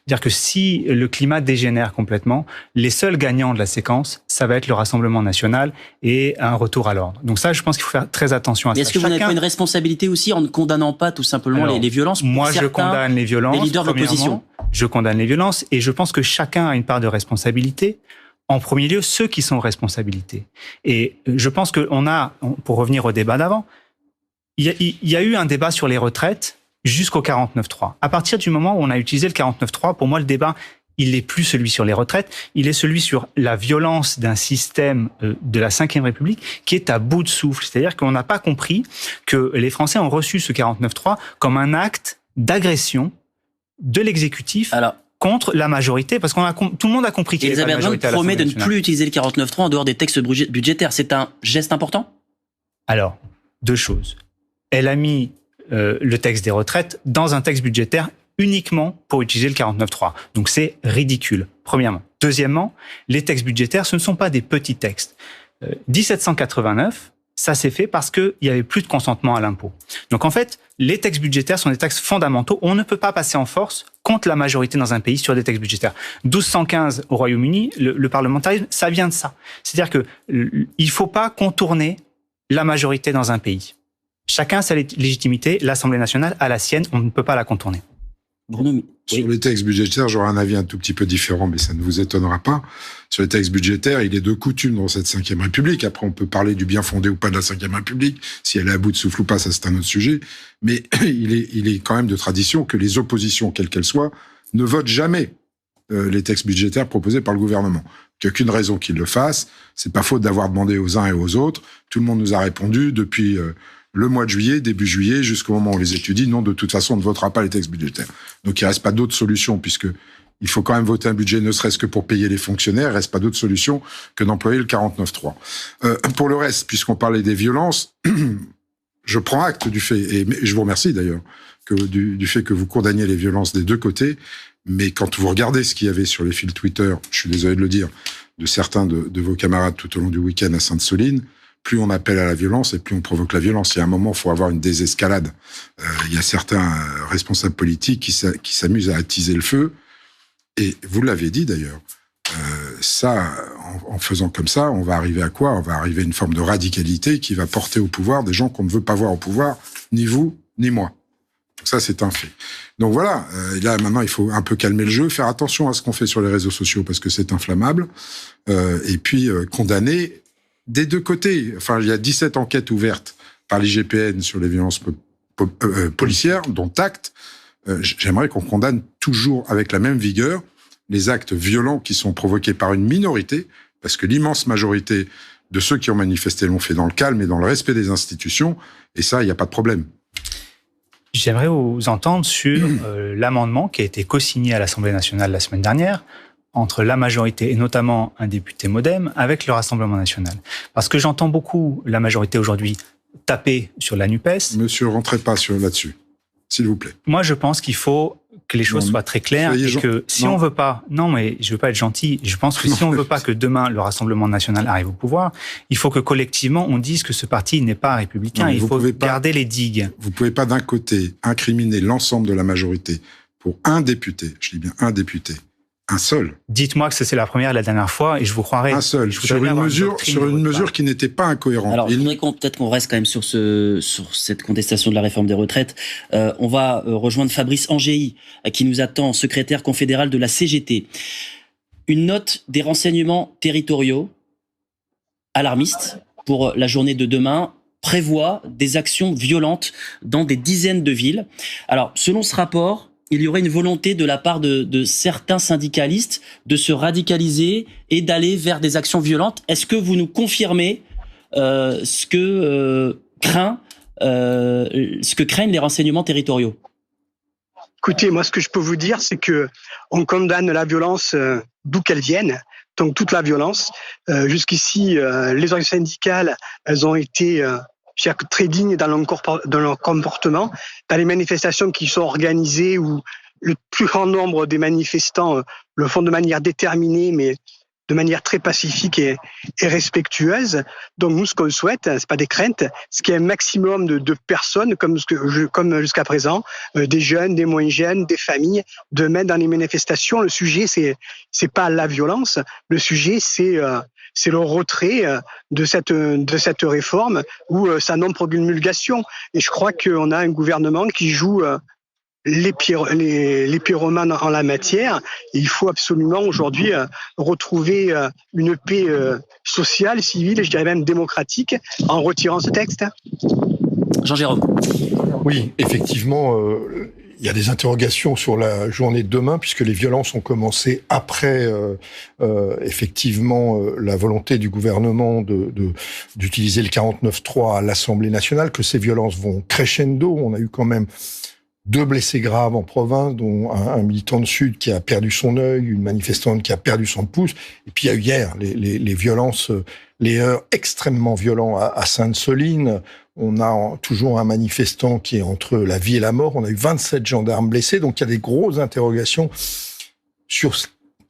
C'est-à-dire que si le climat dégénère complètement, les seuls gagnants de la séquence, ça va être le Rassemblement national et un retour à l'ordre. Donc ça, je pense qu'il faut faire très attention à ça. Est-ce que vous n'avez pas une responsabilité aussi en ne condamnant pas tout simplement les violences pour moi, je condamne les violences. Les leaders de l'opposition. Je condamne les violences et je pense que chacun a une part de responsabilité. En premier lieu, ceux qui sont en responsabilité. Et je pense qu'on a, pour revenir au débat d'avant, il y a eu un débat sur les retraites jusqu'au 49.3. À partir du moment où on a utilisé le 49.3, pour moi, le débat, il n'est plus celui sur les retraites, il est celui sur la violence d'un système de la Ve République qui est à bout de souffle. C'est-à-dire qu'on n'a pas compris que les Français ont reçu ce 49.3 comme un acte d'agression de l'exécutif contre la majorité, parce tout le monde a compris qu'il y avait pas de majorité à l'Assemblée nationale. Elisabeth Borne promet de ne plus utiliser le 49.3 en dehors des textes budgétaires. C'est un geste important ? Alors, deux choses. Elle a mis le texte des retraites dans un texte budgétaire uniquement pour utiliser le 49.3. Donc c'est ridicule, premièrement. Deuxièmement, les textes budgétaires, ce ne sont pas des petits textes. 1789, ça s'est fait parce qu'il n'y avait plus de consentement à l'impôt. Donc en fait, les textes budgétaires sont des textes fondamentaux. On ne peut pas passer en force contre la majorité dans un pays sur des textes budgétaires. 1215 au Royaume-Uni, le parlementarisme, ça vient de ça. C'est-à-dire que il faut pas contourner la majorité dans un pays. Chacun a sa légitimité, l'Assemblée nationale a la sienne, on ne peut pas la contourner. Bruno, sur les textes budgétaires, j'aurais un avis un tout petit peu différent, mais ça ne vous étonnera pas. Sur les textes budgétaires, il est de coutume dans cette Ve République. Après, on peut parler du bien fondé ou pas de la Ve République, si elle est à bout de souffle ou pas, ça c'est un autre sujet. Mais il est quand même de tradition que les oppositions, quelles qu'elles soient, ne votent jamais les textes budgétaires proposés par le gouvernement. Il n'y a aucune raison qu'ils le fassent. C'est pas faute d'avoir demandé aux uns et aux autres. Tout le monde nous a répondu depuis le mois de juillet, début juillet, jusqu'au moment où on les étudie. Non, de toute façon, on ne votera pas les textes budgétaires. Donc, il ne reste pas d'autre solution, puisque il faut quand même voter un budget, ne serait-ce que pour payer les fonctionnaires. Il ne reste pas d'autre solution que d'employer le 49.3. Pour le reste, puisqu'on parlait des violences, je prends acte du fait, et je vous remercie d'ailleurs, du fait que vous condamniez les violences des deux côtés. Mais quand vous regardez ce qu'il y avait sur les fils Twitter, je suis désolé de le dire, de certains de vos camarades tout au long du week-end à Sainte-Soline, plus on appelle à la violence et plus on provoque la violence. Il y a un moment, il faut avoir une désescalade. Il y a certains responsables politiques qui s'amusent à attiser le feu. Et vous l'avez dit d'ailleurs, en faisant comme ça, on va arriver à quoi ? On va arriver à une forme de radicalité qui va porter au pouvoir des gens qu'on ne veut pas voir au pouvoir, ni vous, ni moi. Donc ça, c'est un fait. Donc voilà, là maintenant, il faut un peu calmer le jeu, faire attention à ce qu'on fait sur les réseaux sociaux parce que c'est inflammable, et puis condamner des deux côtés. Enfin, il y a 17 enquêtes ouvertes par l'IGPN sur les violences policières, dont actes. J'aimerais qu'on condamne toujours avec la même vigueur les actes violents qui sont provoqués par une minorité, parce que l'immense majorité de ceux qui ont manifesté l'ont fait dans le calme et dans le respect des institutions, et ça, il n'y a pas de problème. J'aimerais vous entendre sur l'amendement qui a été co-signé à l'Assemblée nationale la semaine dernière, entre la majorité et notamment un député MoDem avec le Rassemblement national. Parce que j'entends beaucoup la majorité aujourd'hui taper sur la NUPES. Monsieur, rentrez pas là-dessus, s'il vous plaît. Moi, je pense qu'il faut que les choses soient très claires et que si on veut pas, non mais je veux pas être gentil, je pense que si on veut pas que demain le Rassemblement national arrive au pouvoir, il faut que collectivement on dise que ce parti n'est pas républicain, il faut garder les digues. Vous pouvez pas d'un côté incriminer l'ensemble de la majorité pour un député, je dis bien un député, un seul. Dites-moi que c'est la première et la dernière fois et je vous croirai. Un seul, sur une mesure qui n'était pas incohérente. Alors, je voudrais peut-être qu'on reste quand même sur cette contestation de la réforme des retraites. On va rejoindre Fabrice Angéi, qui nous attend, secrétaire confédéral de la CGT. Une note des renseignements territoriaux alarmistes pour la journée de demain prévoit des actions violentes dans des dizaines de villes. Alors, selon ce rapport, il y aurait une volonté de la part de certains syndicalistes de se radicaliser et d'aller vers des actions violentes. Est-ce que vous nous confirmez ce que craignent les renseignements territoriaux ? Écoutez, moi, ce que je peux vous dire, c'est que on condamne la violence d'où qu'elle vienne. Donc toute la violence. Jusqu'ici, les organisations syndicales, elles ont été très dignes dans leur comportement. Dans les manifestations qui sont organisées où le plus grand nombre des manifestants le font de manière déterminée, mais de manière très pacifique et respectueuse. Donc nous, ce qu'on souhaite, c'est pas des craintes, c'est qu'il y ait un maximum de personnes, comme jusqu'à présent, des jeunes, des moins jeunes, des familles, de mettre dans les manifestations. Le sujet, c'est pas la violence. Le sujet, c'est le retrait de cette réforme ou sa non-promulgation. Et je crois qu'on a un gouvernement qui joue les pyromanes en la matière. Et il faut absolument aujourd'hui retrouver une paix sociale, civile, et je dirais même démocratique, en retirant ce texte. Jean-Jérôme. Oui, effectivement, il y a des interrogations sur la journée de demain, puisque les violences ont commencé après, effectivement, la volonté du gouvernement d'utiliser le 49.3 à l'Assemblée nationale, que ces violences vont crescendo. On a eu quand même 2 blessés graves en province, dont un militant de Sud qui a perdu son œil, une manifestante qui a perdu son pouce. Et puis il y a eu hier les violences, les heurts extrêmement violents à Sainte-Soline. On a toujours un manifestant qui est entre la vie et la mort. On a eu 27 gendarmes blessés. Donc il y a des grosses interrogations sur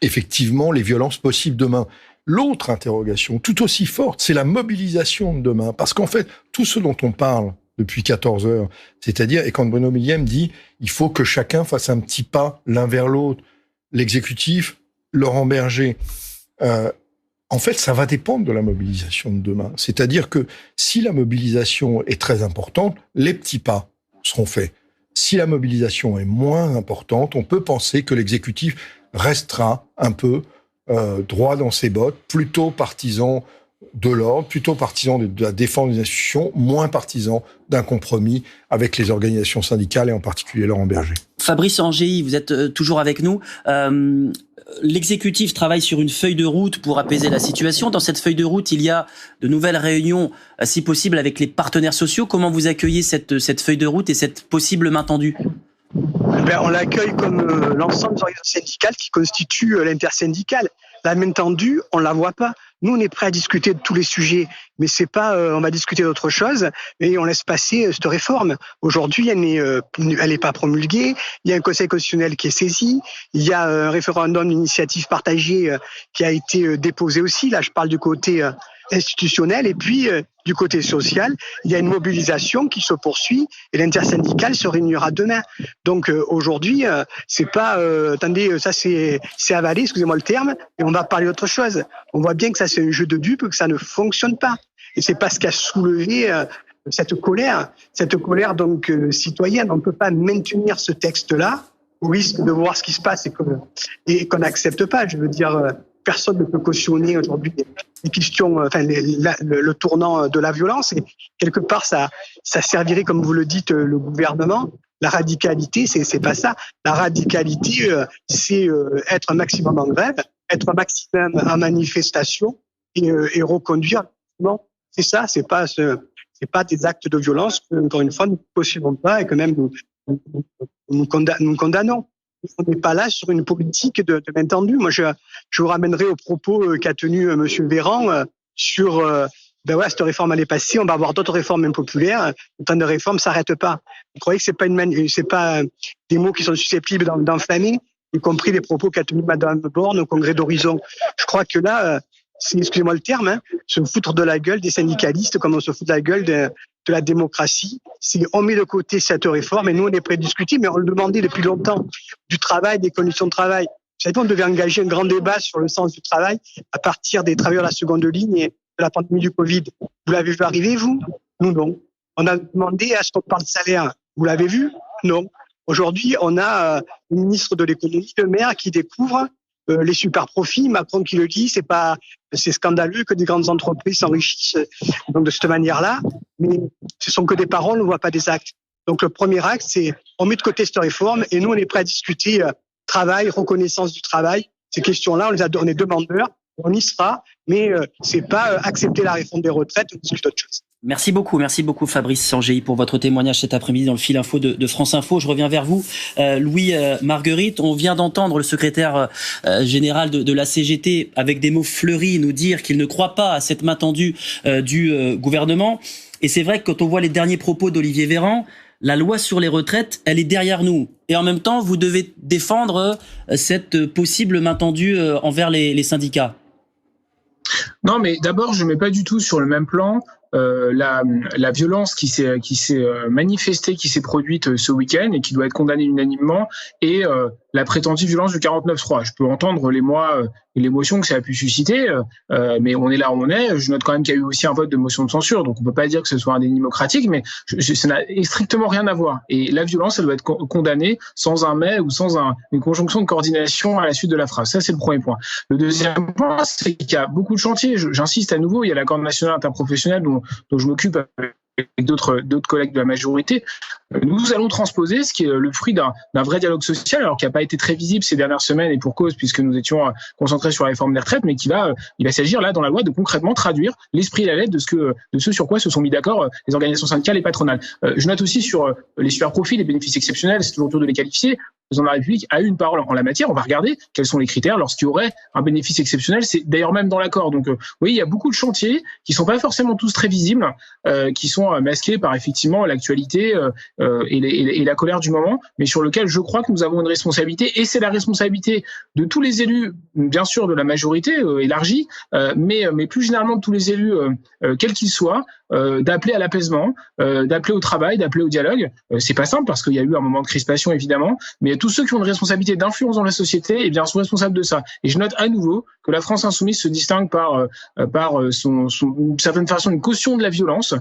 effectivement les violences possibles demain. L'autre interrogation, tout aussi forte, c'est la mobilisation de demain. Parce qu'en fait, tout ce dont on parle depuis 14 heures, c'est-à-dire, et quand Bruno Millième dit, il faut que chacun fasse un petit pas l'un vers l'autre, l'exécutif, Laurent Berger, en fait, ça va dépendre de la mobilisation de demain. C'est-à-dire que si la mobilisation est très importante, les petits pas seront faits. Si la mobilisation est moins importante, on peut penser que l'exécutif restera un peu droit dans ses bottes, plutôt partisan de l'ordre, plutôt partisan de la défense des institutions, moins partisan d'un compromis avec les organisations syndicales et en particulier Laurent Berger. Fabrice Angéi, vous êtes toujours avec nous. L'exécutif travaille sur une feuille de route pour apaiser la situation. Dans cette feuille de route, il y a de nouvelles réunions, si possible, avec les partenaires sociaux. Comment vous accueillez cette feuille de route et cette possible main tendue ? On l'accueille comme l'ensemble des organisations syndicales qui constituent l'intersyndicale. La main tendue, on la voit pas. Nous, on est prêt à discuter de tous les sujets, mais c'est pas, on va discuter d'autre chose et on laisse passer cette réforme. Aujourd'hui, elle n'est pas promulguée. Il y a un conseil constitutionnel qui est saisi. Il y a un référendum d'initiative partagée qui a été déposé aussi. Là, je parle du côté institutionnel et puis du côté social, il y a une mobilisation qui se poursuit et l'intersyndicale se réunira demain. Donc aujourd'hui, c'est pas attendez, ça c'est avalé, excusez-moi le terme, et on va parler d'autre chose. On voit bien que ça c'est un jeu de dupes, que ça ne fonctionne pas. Et c'est pas ce qui a soulevé cette colère donc citoyenne. On ne peut pas maintenir ce texte-là au risque de voir ce qui se passe et qu'on n'accepte pas. Je veux dire, personne ne peut cautionner aujourd'hui les questions, le tournant de la violence. Et quelque part, ça servirait, comme vous le dites, le gouvernement. La radicalité, c'est pas ça. La radicalité, c'est être un maximum en grève, être un maximum en manifestation et reconduire. Non, c'est ça. C'est pas des actes de violence que, encore une fois, nous ne cautionnons pas et que même nous condamnons. On n'est pas là sur une politique de main tendue. Moi, je vous ramènerai au propos qu'a tenu Monsieur Véran sur cette réforme elle est passée, on va avoir d'autres réformes impopulaires. Le temps de réforme s'arrête pas. Vous croyez que c'est pas des mots qui sont susceptibles d'enflammer, y compris les propos qu'a tenu Madame Borne au Congrès d'Horizon. Je crois que là, c'est, excusez-moi le terme, se foutre de la gueule des syndicalistes comme on se fout de la gueule de la démocratie. On met de côté cette réforme et nous on est prêts à discuter, mais on le demandait depuis longtemps, du travail, des conditions de travail. Vous savez, on devait engager un grand débat sur le sens du travail à partir des travailleurs de la seconde ligne et de la pandémie du Covid. Vous l'avez vu arriver, vous ? Nous, non. On a demandé à ce qu'on parle de salaire. Vous l'avez vu ? Non. Aujourd'hui, on a le ministre de l'économie, le maire, qui découvre les super profits. Macron qui le dit, c'est scandaleux que des grandes entreprises s'enrichissent donc de cette manière-là. Mais ce sont que des paroles, on ne voit pas des actes. Donc le premier acte, c'est on met de côté cette réforme et nous on est prêts à discuter travail, reconnaissance du travail. Ces questions-là, on est demandeurs, on y sera, mais c'est pas accepter la réforme des retraites, on discute autre chose. Merci beaucoup Fabrice Angéi pour votre témoignage cet après-midi dans le fil info de France Info. Je reviens vers vous, Louis Marguerite. On vient d'entendre le secrétaire général de la CGT avec des mots fleuris nous dire qu'il ne croit pas à cette main tendue du gouvernement. Et c'est vrai que quand on voit les derniers propos d'Olivier Véran, la loi sur les retraites, elle est derrière nous. Et en même temps, vous devez défendre cette possible main tendue envers les syndicats. Non, mais d'abord, je mets pas du tout sur le même plan la violence qui s'est manifestée, qui s'est produite ce week-end et qui doit être condamnée unanimement, et la prétendue violence du 49.3. Je peux entendre l'émoi et l'émotion que ça a pu susciter, mais on est là où on est. Je note quand même qu'il y a eu aussi un vote de motion de censure, donc on peut pas dire que ce soit un déni démocratique, mais ça n'a strictement rien à voir. Et la violence, elle doit être condamnée sans un mais ou sans une conjonction de coordination à la suite de la phrase. Ça, c'est le premier point. Le deuxième point, c'est qu'il y a beaucoup de chantiers. J'insiste à nouveau, il y a l'accord national interprofessionnel dont je m'occupe avec d'autres collègues de la majorité. Nous allons transposer ce qui est le fruit d'un vrai dialogue social, alors qui n'a pas été très visible ces dernières semaines, et pour cause, puisque nous étions concentrés sur la réforme des retraites, mais il va s'agir là dans la loi de concrètement traduire l'esprit et la lettre de ce sur quoi se sont mis d'accord les organisations syndicales et patronales. Je note aussi sur les super-profits, les bénéfices exceptionnels, c'est toujours dur de les qualifier. Le président de la République a eu une parole en la matière. On va regarder quels sont les critères lorsqu'il y aurait un bénéfice exceptionnel. C'est d'ailleurs même dans l'accord. Donc, oui, il y a beaucoup de chantiers qui sont pas forcément tous très visibles, qui sont masqués par effectivement l'actualité et la colère du moment, mais sur lequel je crois que nous avons une responsabilité, et c'est la responsabilité de tous les élus, bien sûr de la majorité élargie, mais plus généralement de tous les élus, quels qu'ils soient, d'appeler à l'apaisement, d'appeler au travail, d'appeler au dialogue. C'est pas simple parce qu'il y a eu un moment de crispation évidemment, mais tous ceux qui ont une responsabilité d'influence dans la société, eh bien, sont responsables de ça. Et je note à nouveau que la France insoumise se distingue par une certaine façon une caution de la violence,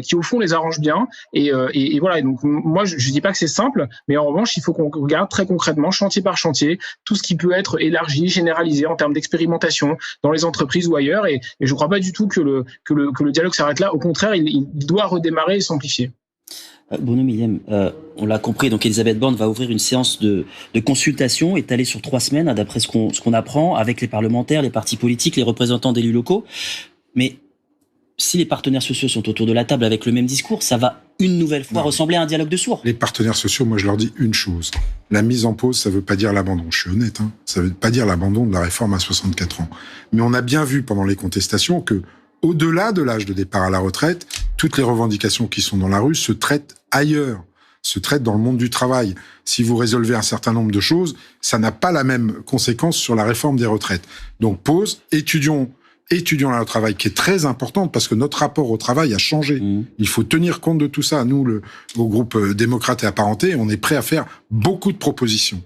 qui au fond les arrange bien. Et voilà. Et donc moi, je dis pas que c'est simple, mais en revanche, il faut qu'on regarde très concrètement, chantier par chantier, tout ce qui peut être élargi, généralisé en termes d'expérimentation dans les entreprises ou ailleurs. Et je crois pas du tout que le dialogue s'arrête là. Au contraire, il doit redémarrer et s'amplifier. Bruno Millem, on l'a compris, donc Elisabeth Borne va ouvrir une séance de consultation étalée sur 3 semaines, d'après ce qu'on apprend, avec les parlementaires, les partis politiques, les représentants d'élus locaux. Mais si les partenaires sociaux sont autour de la table avec le même discours, ça va une nouvelle fois ressembler à un dialogue de sourds. Les partenaires sociaux, moi je leur dis une chose. La mise en pause, ça veut pas dire l'abandon. Je suis honnête, ça veut pas dire l'abandon de la réforme à 64 ans. Mais on a bien vu pendant les contestations que, au-delà de l'âge de départ à la retraite, toutes les revendications qui sont dans la rue se traitent ailleurs, se traitent dans le monde du travail. Si vous résolvez un certain nombre de choses, ça n'a pas la même conséquence sur la réforme des retraites. Donc pause, étudions le travail, qui est très importante parce que notre rapport au travail a changé. Il faut tenir compte de tout ça. Nous, au groupe démocrate et apparenté, on est prêt à faire beaucoup de propositions.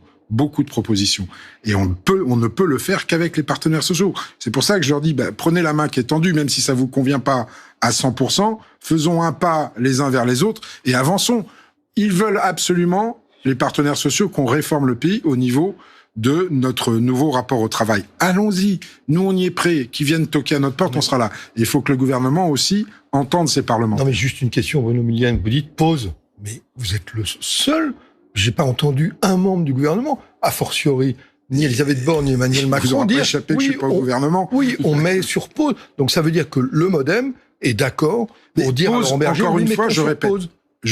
Et on ne peut le faire qu'avec les partenaires sociaux. C'est pour ça que je leur dis, prenez la main qui est tendue, même si ça vous convient pas à 100%, faisons un pas les uns vers les autres et avançons. Ils veulent absolument, les partenaires sociaux, qu'on réforme le pays au niveau de notre nouveau rapport au travail. Allons-y, nous on y est prêts, qu'ils viennent toquer à notre porte, on sera là. Et il faut que le gouvernement aussi entende ses parlementaires. Non mais juste une question, Bruno Millem, vous dites pause, mais vous êtes le seul. J'ai pas entendu un membre du gouvernement, a fortiori, ni Elisabeth Borne, ni Emmanuel Macron dire échappé que je suis pas au gouvernement. Oui, on met sur pause. Donc ça veut dire que le MoDem est d'accord pour dire à Laurent Berger, encore une fois, je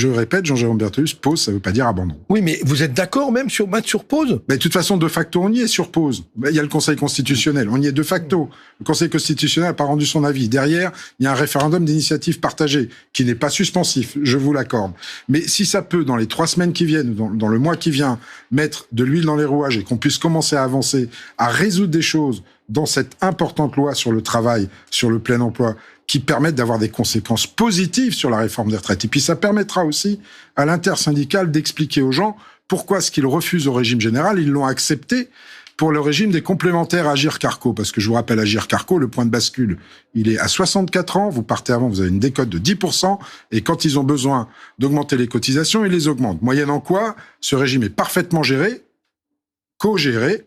répète, Jean-Jérôme Berthelus, pause, ça veut pas dire abandon. Oui, mais vous êtes d'accord même sur mettre sur pause? Mais de toute façon, de facto, on y est sur pause. Il y a le Conseil constitutionnel, on y est de facto. Le Conseil constitutionnel n'a pas rendu son avis. Derrière, il y a un référendum d'initiative partagée, qui n'est pas suspensif, je vous l'accorde. Mais si ça peut, dans les 3 semaines qui viennent, dans le mois qui vient, mettre de l'huile dans les rouages et qu'on puisse commencer à avancer, à résoudre des choses dans cette importante loi sur le travail, sur le plein emploi, qui permettent d'avoir des conséquences positives sur la réforme des retraites. Et puis ça permettra aussi à l'intersyndicale d'expliquer aux gens pourquoi ce qu'ils refusent au régime général, ils l'ont accepté pour le régime des complémentaires Agirc-Arrco. Parce que je vous rappelle, Agirc-Arrco, le point de bascule, il est à 64 ans, vous partez avant, vous avez une décote de 10%, et quand ils ont besoin d'augmenter les cotisations, ils les augmentent. Moyennant quoi, ce régime est parfaitement géré, co-géré,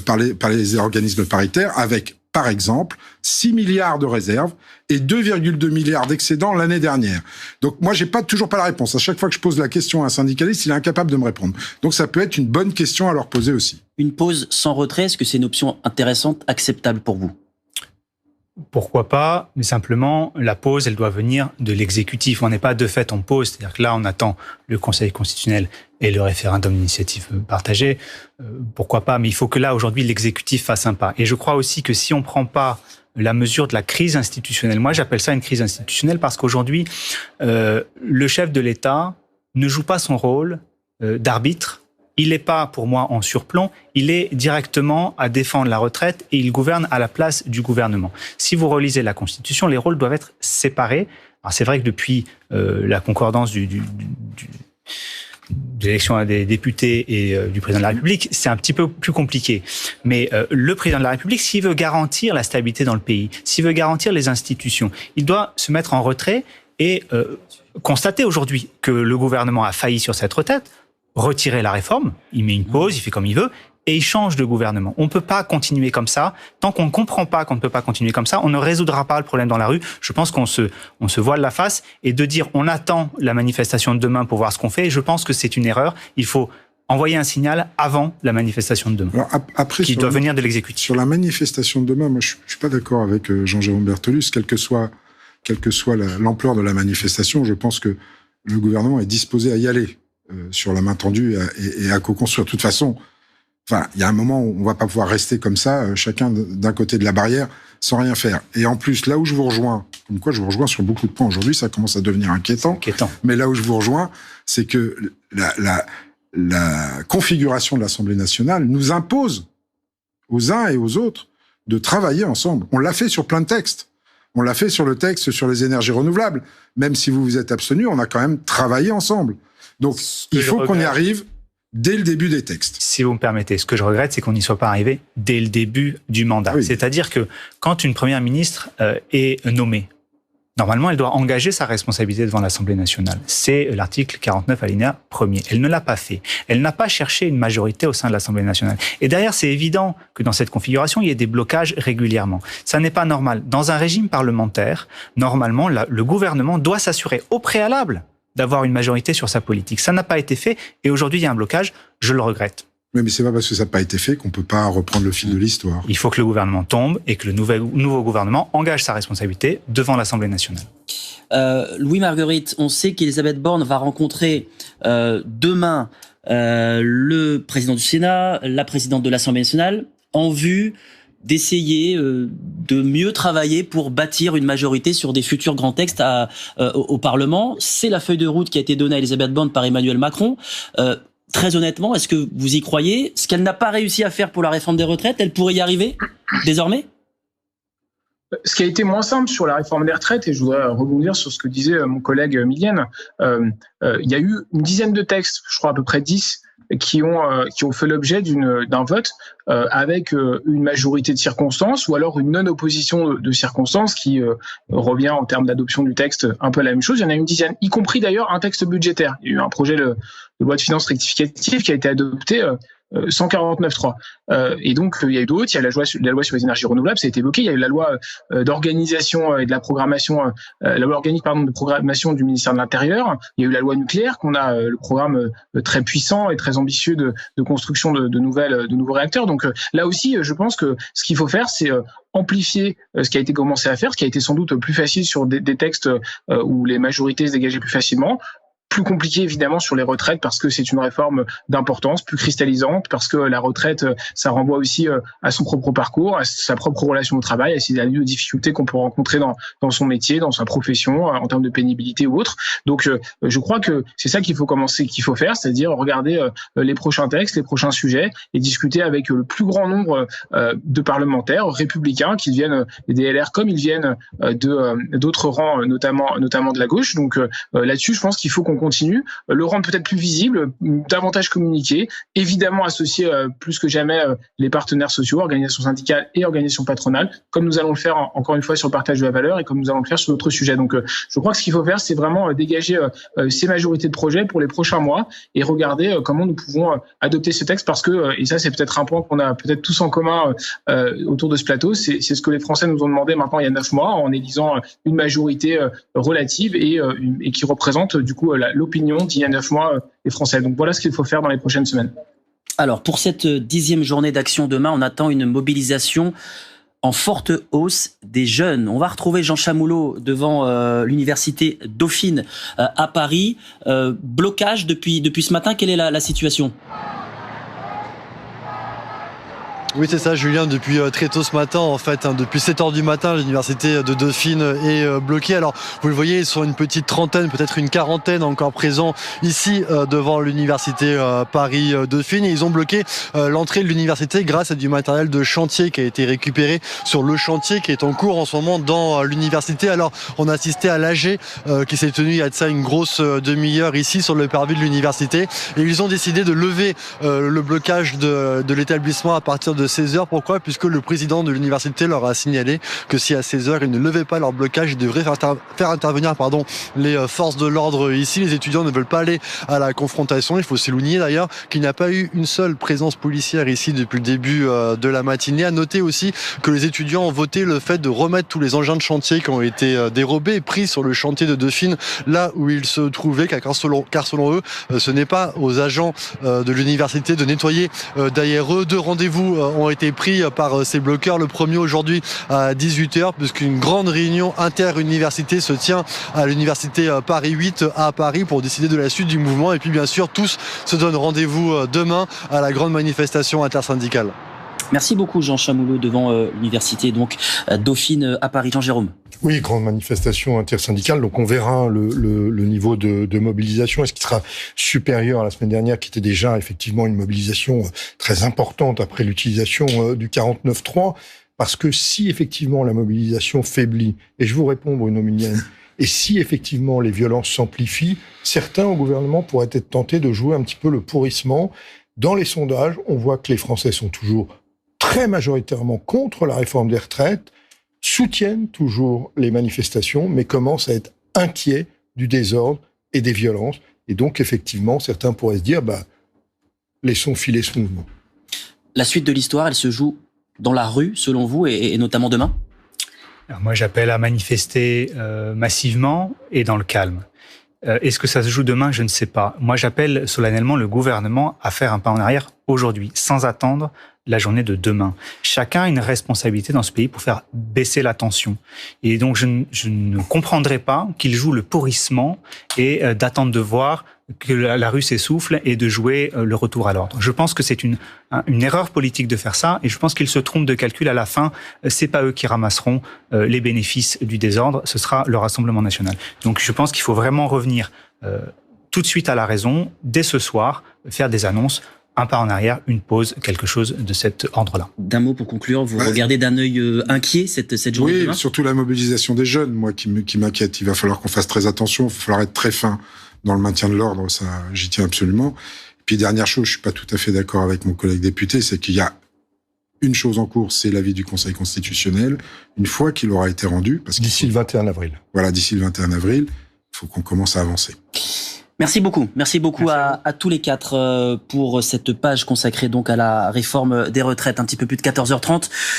par les organismes paritaires, avec, par exemple, 6 milliards de réserves et 2,2 milliards d'excédents l'année dernière. Donc moi, j'ai toujours pas la réponse. À chaque fois que je pose la question à un syndicaliste, il est incapable de me répondre. Donc ça peut être une bonne question à leur poser aussi. Une pause sans retrait, est-ce que c'est une option intéressante, acceptable pour vous ? Pourquoi pas, mais simplement, la pause, elle doit venir de l'exécutif. On n'est pas de fait en pause, c'est-à-dire que là, on attend le Conseil constitutionnel et le référendum d'initiative partagée. Pourquoi pas, mais il faut que là, aujourd'hui, l'exécutif fasse un pas. Et je crois aussi que si on ne prend pas la mesure de la crise institutionnelle, moi j'appelle ça une crise institutionnelle parce qu'aujourd'hui, le chef de l'État ne joue pas son rôle d'arbitre il n'est pas, pour moi, en surplomb, il est directement à défendre la retraite et il gouverne à la place du gouvernement. Si vous relisez la Constitution, les rôles doivent être séparés. Alors c'est vrai que depuis la concordance de l'élection des députés et du président de la République, c'est un petit peu plus compliqué. Mais le président de la République, s'il veut garantir la stabilité dans le pays, s'il veut garantir les institutions, il doit se mettre en retrait et constater aujourd'hui que le gouvernement a failli sur cette retraite, retirer la réforme, il met une pause, il fait comme il veut, et il change de gouvernement. On ne peut pas continuer comme ça. Tant qu'on ne comprend pas qu'on ne peut pas continuer comme ça, on ne résoudra pas le problème dans la rue. Je pense qu'on se voile la face, et de dire on attend la manifestation de demain pour voir ce qu'on fait, je pense que c'est une erreur. Il faut envoyer un signal avant la manifestation de demain, alors, après, qui doit venir de l'exécutif. Sur la manifestation de demain, moi je suis pas d'accord avec Jean-Jérôme Bertolus, quelle que soit l'ampleur de la manifestation, je pense que le gouvernement est disposé à y aller sur la main tendue et à co-construire. De toute façon, il y a un moment où on va pas pouvoir rester comme ça, chacun d'un côté de la barrière, sans rien faire. Et en plus, là où je vous rejoins, comme quoi je vous rejoins sur beaucoup de points aujourd'hui, ça commence à devenir inquiétant. Mais là où je vous rejoins, c'est que la configuration de l'Assemblée nationale nous impose aux uns et aux autres de travailler ensemble. On l'a fait sur plein de textes. On l'a fait sur le texte sur les énergies renouvelables. Même si vous vous êtes abstenu, on a quand même travaillé ensemble. Donc, il faut qu'on y arrive dès le début des textes. Si vous me permettez, ce que je regrette, c'est qu'on n'y soit pas arrivé dès le début du mandat. Oui. C'est-à-dire que quand une première ministre est nommée, normalement, elle doit engager sa responsabilité devant l'Assemblée nationale. C'est l'article 49 alinéa 1er. Elle ne l'a pas fait. Elle n'a pas cherché une majorité au sein de l'Assemblée nationale. Et derrière, c'est évident que dans cette configuration, il y a des blocages régulièrement. Ça n'est pas normal. Dans un régime parlementaire, normalement, le gouvernement doit s'assurer au préalable d'avoir une majorité sur sa politique. Ça n'a pas été fait et aujourd'hui, il y a un blocage. Je le regrette. Oui, mais c'est pas parce que ça n'a pas été fait qu'on peut pas reprendre le fil de l'histoire. Il faut que le gouvernement tombe et que le nouveau gouvernement engage sa responsabilité devant l'Assemblée nationale. Louis Marguerite, on sait qu'Elisabeth Borne va rencontrer demain le président du Sénat, la présidente de l'Assemblée nationale, en vue d'essayer de mieux travailler pour bâtir une majorité sur des futurs grands textes au Parlement. C'est la feuille de route qui a été donnée à Elisabeth Borne par Emmanuel Macron. Très honnêtement, est-ce que vous y croyez? Ce qu'elle n'a pas réussi à faire pour la réforme des retraites, elle pourrait y arriver désormais? Ce qui a été moins simple sur la réforme des retraites, et je voudrais rebondir sur ce que disait mon collègue Milienne, il y a eu une dizaine de textes, je crois à peu près 10, qui ont fait l'objet d'un vote avec une majorité de circonstances ou alors une non-opposition de circonstances qui revient en termes d'adoption du texte un peu à la même chose. Il y en a une dizaine, y compris d'ailleurs un texte budgétaire. Il y a eu un projet de loi de finances rectificative qui a été adopté 149.3. Et donc, il y a eu d'autres. Il y a la loi sur les énergies renouvelables, ça a été évoqué. Il y a eu la loi d'organisation et de la programmation, la loi organique, de programmation du ministère de l'Intérieur. Il y a eu la loi nucléaire, qu'on a le programme très puissant et très ambitieux de construction de nouveaux réacteurs. Donc, là aussi, je pense que ce qu'il faut faire, c'est amplifier ce qui a été commencé à faire, ce qui a été sans doute plus facile sur des textes où les majorités se dégageaient plus facilement. Plus compliqué évidemment sur les retraites parce que c'est une réforme d'importance, plus cristallisante, parce que la retraite, ça renvoie aussi à son propre parcours, à sa propre relation au travail, à ses années de difficultés qu'on peut rencontrer dans son métier, dans sa profession, en termes de pénibilité ou autre. Donc je crois que c'est ça qu'il faut faire, c'est-à-dire regarder les prochains textes, les prochains sujets et discuter avec le plus grand nombre de parlementaires républicains, qu'ils viennent des LR comme ils viennent d'autres rangs, notamment de la gauche. Donc là-dessus, je pense qu'il faut qu'on continue, le rendre peut-être plus visible, davantage communiquer, évidemment associer plus que jamais les partenaires sociaux, organisations syndicales et organisations patronales, comme nous allons le faire encore une fois sur le partage de la valeur et comme nous allons le faire sur d'autres sujets. Donc je crois que ce qu'il faut faire, c'est vraiment dégager ces majorités de projets pour les prochains mois et regarder comment nous pouvons adopter ce texte parce que, et ça c'est peut-être un point qu'on a peut-être tous en commun autour de ce plateau, c'est ce que les Français nous ont demandé maintenant il y a 9 mois en élisant une majorité relative et qui représente du coup l'opinion d'il y a 9 mois des Français. Donc voilà ce qu'il faut faire dans les prochaines semaines. Alors pour cette 10e journée d'action demain, on attend une mobilisation en forte hausse des jeunes. On va retrouver Jean Chamoulot devant l'université Dauphine à Paris. Blocage depuis ce matin, quelle est la situation ? Oui, c'est ça, Julien. Depuis très tôt ce matin, en fait, depuis 7h du matin, l'université de Dauphine est bloquée. Alors, vous le voyez, ils sont une petite trentaine, peut-être une quarantaine encore présents ici devant l'université Paris-Dauphine. Et ils ont bloqué l'entrée de l'université grâce à du matériel de chantier qui a été récupéré sur le chantier qui est en cours en ce moment dans l'université. Alors, on a assisté à l'AG qui s'est tenu il y a de ça une grosse demi-heure ici sur le parvis de l'université. Et ils ont décidé de lever le blocage de l'établissement à partir de 16h. Pourquoi ? Puisque le président de l'université leur a signalé que si à 16h ils ne levaient pas leur blocage, ils devraient faire intervenir les forces de l'ordre ici. Les étudiants ne veulent pas aller à la confrontation. Il faut souligner d'ailleurs qu'il n'y a pas eu une seule présence policière ici depuis le début de la matinée. À noter aussi que les étudiants ont voté le fait de remettre tous les engins de chantier qui ont été dérobés et pris sur le chantier de Dauphine là où ils se trouvaient, car selon eux, ce n'est pas aux agents de l'université de nettoyer derrière eux. 2 rendez-vous ont été pris par ces bloqueurs. Le premier aujourd'hui à 18h, puisqu'une grande réunion inter-université se tient à l'université Paris 8 à Paris pour décider de la suite du mouvement. Et puis bien sûr, tous se donnent rendez-vous demain à la grande manifestation intersyndicale. Merci beaucoup Jean Chamoulot devant l'université donc Dauphine à Paris. Jean-Jérôme. Oui, grande manifestation intersyndicale. Donc on verra le niveau de mobilisation. Est-ce qu'il sera supérieur à la semaine dernière, qui était déjà effectivement une mobilisation très importante après l'utilisation du 49.3 ? Parce que si effectivement la mobilisation faiblit, et je vous réponds Bruno Millienne, et si effectivement les violences s'amplifient, certains au gouvernement pourraient être tentés de jouer un petit peu le pourrissement. Dans les sondages, on voit que les Français sont toujours très majoritairement contre la réforme des retraites, soutiennent toujours les manifestations, mais commencent à être inquiets du désordre et des violences. Et donc, effectivement, certains pourraient se dire, laissons filer ce mouvement. La suite de l'histoire, elle se joue dans la rue, selon vous, et notamment demain ? Alors moi, j'appelle à manifester massivement et dans le calme. Est-ce que ça se joue demain ? Je ne sais pas. Moi, j'appelle solennellement le gouvernement à faire un pas en arrière aujourd'hui, sans attendre la journée de demain. Chacun a une responsabilité dans ce pays pour faire baisser la tension. Et donc, je ne comprendrai pas qu'il joue le pourrissement et d'attendre de voir que la rue s'essouffle et de jouer le retour à l'ordre. Je pense que c'est une erreur politique de faire ça et je pense qu'ils se trompent de calcul à la fin. C'est pas eux qui ramasseront les bénéfices du désordre, ce sera le Rassemblement national. Donc, je pense qu'il faut vraiment revenir tout de suite à la raison, dès ce soir, faire des annonces. Un pas en arrière, une pause, quelque chose de cet ordre-là. D'un mot pour conclure, vous regardez d'un œil inquiet cette journée de demain ? Oui, surtout la mobilisation des jeunes, moi, qui m'inquiète. Il va falloir qu'on fasse très attention, il va falloir être très fin dans le maintien de l'ordre, ça, j'y tiens absolument. Et puis, dernière chose, je suis pas tout à fait d'accord avec mon collègue député, c'est qu'il y a une chose en cours, c'est l'avis du Conseil constitutionnel. Une fois qu'il aura été rendu, parce d'ici le 21 avril. Voilà, d'ici le 21 avril, il faut qu'on commence à avancer. Merci beaucoup à tous les quatre pour cette page consacrée donc à la réforme des retraites. Un petit peu plus de 14h30.